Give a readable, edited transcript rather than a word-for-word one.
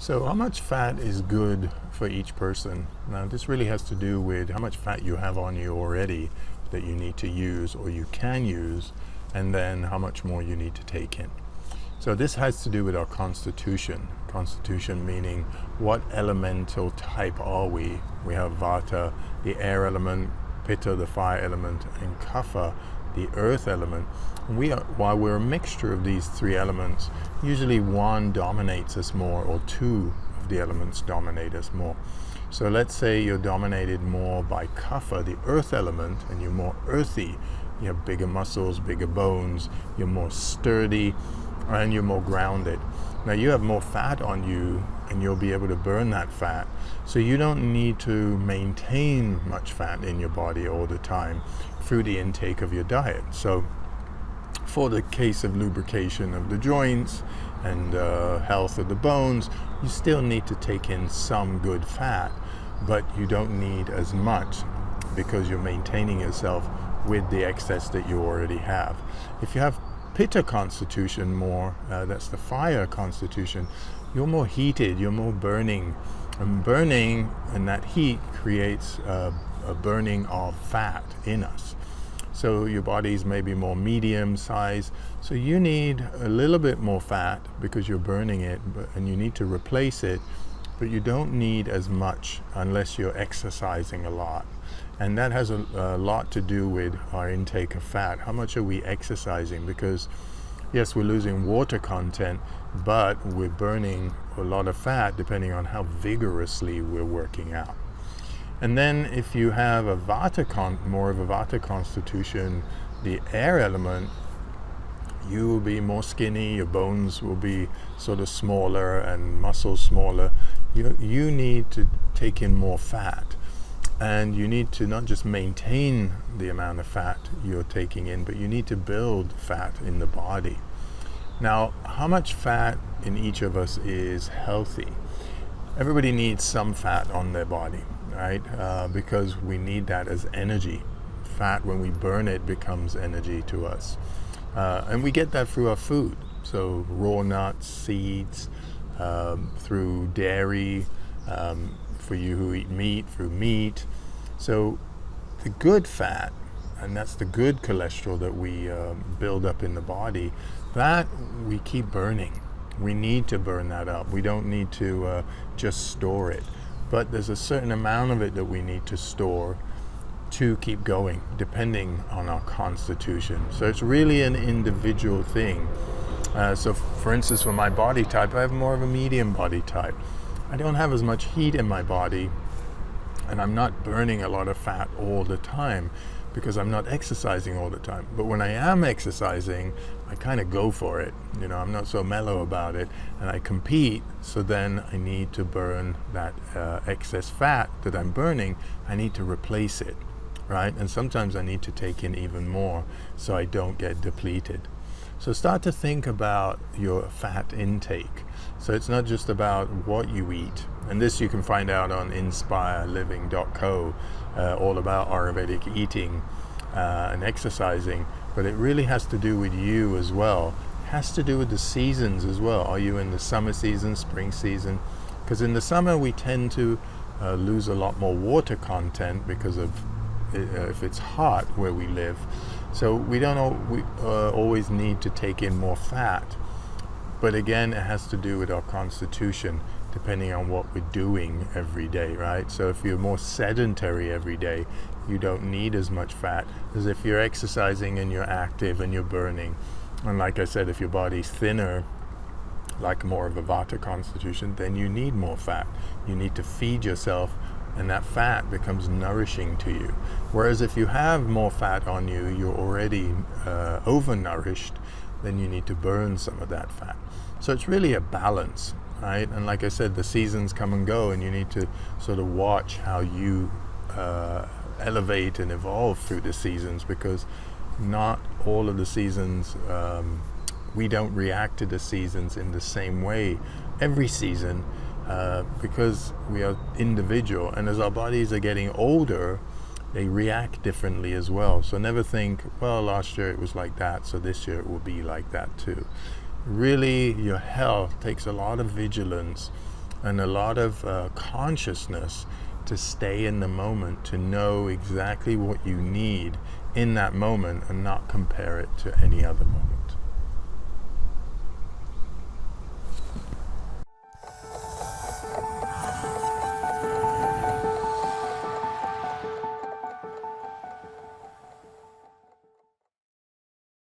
So how much fat is good for each person? Now this really has to do with how much fat you have on you already that you need to use or you can use, and then how much more you need to take in. So this has to do with our constitution. Constitution meaning what elemental type are we? We have Vata, the air element, Pitta, the fire element, and Kapha, the earth element. While we're a mixture of these three elements, usually one dominates us more or two of the elements dominate us more. So let's say you're dominated more by Kapha, the earth element, and you're more earthy. You have bigger muscles, bigger bones, you're more sturdy, and you're more grounded. Now you have more fat on you and you'll be able to burn that fat. So you don't need to maintain much fat in your body all the time through the intake of your diet. So for the case of lubrication of the joints and health of the bones, you still need to take in some good fat, but you don't need as much because you're maintaining yourself with the excess that you already have. If you have Pitta constitution more, that's the fire constitution, you're more heated, you're more burning. And burning and that heat creates a burning of fat in us. So your body's maybe more medium size, so you need a little bit more fat because you're burning it, and you need to replace it, but you don't need as much unless you're exercising a lot. And that has a lot to do with our intake of fat. How much are we exercising? Because yes, we're losing water content, but we're burning a lot of fat depending on how vigorously we're working out. And then if you have a more of a Vata constitution, the air element, you will be more skinny, your bones will be sort of smaller and muscles smaller. You need to take in more fat. And you need to not just maintain the amount of fat you're taking in, but you need to build fat in the body. Now, how much fat in each of us is healthy? Everybody needs some fat on their body, right? Because we need that as energy. Fat, when we burn it, becomes energy to us. And we get that through our food. So raw nuts, seeds, through dairy, for you who eat meat, through meat. So the good fat, and that's the good cholesterol that we build up in the body, that we keep burning. We need to burn that up. We don't need to just store it. But there's a certain amount of it that we need to store to keep going, depending on our constitution. So it's really an individual thing. So for instance, for my body type, I have more of a medium body type. I don't have as much heat in my body, and I'm not burning a lot of fat all the time because I'm not exercising all the time. But when I am exercising, I kind of go for it. You know, I'm not so mellow about it, and I compete. So then I need to burn that excess fat that I'm burning. I need to replace it, right? And sometimes I need to take in even more so I don't get depleted. So start to think about your fat intake. So it's not just about what you eat. And this you can find out on inspireliving.co, all about Ayurvedic eating and exercising. But it really has to do with you as well. It has to do with the seasons as well. Are you in the summer season, spring season? Because in the summer we tend to lose a lot more water content because of if it's hot where we live. So we don't always need to take in more fat. But again, it has to do with our constitution, depending on what we're doing every day, right? So if you're more sedentary every day, you don't need as much fat as if you're exercising and you're active and you're burning. And like I said, if your body's thinner, like more of a Vata constitution, then you need more fat. You need to feed yourself, and that fat becomes nourishing to you. Whereas if you have more fat on you, you're already overnourished, then you need to burn some of that fat. So it's really a balance, right? And like I said, the seasons come and go, and you need to sort of watch how you elevate and evolve through the seasons, because not all of the seasons, we don't react to the seasons in the same way every season, because we are individual, and as our bodies are getting older, they react differently as well. So never think, well, last year it was like that, so this year it will be like that too. Really, your health takes a lot of vigilance and a lot of consciousness to stay in the moment, to know exactly what you need in that moment and not compare it to any other moment.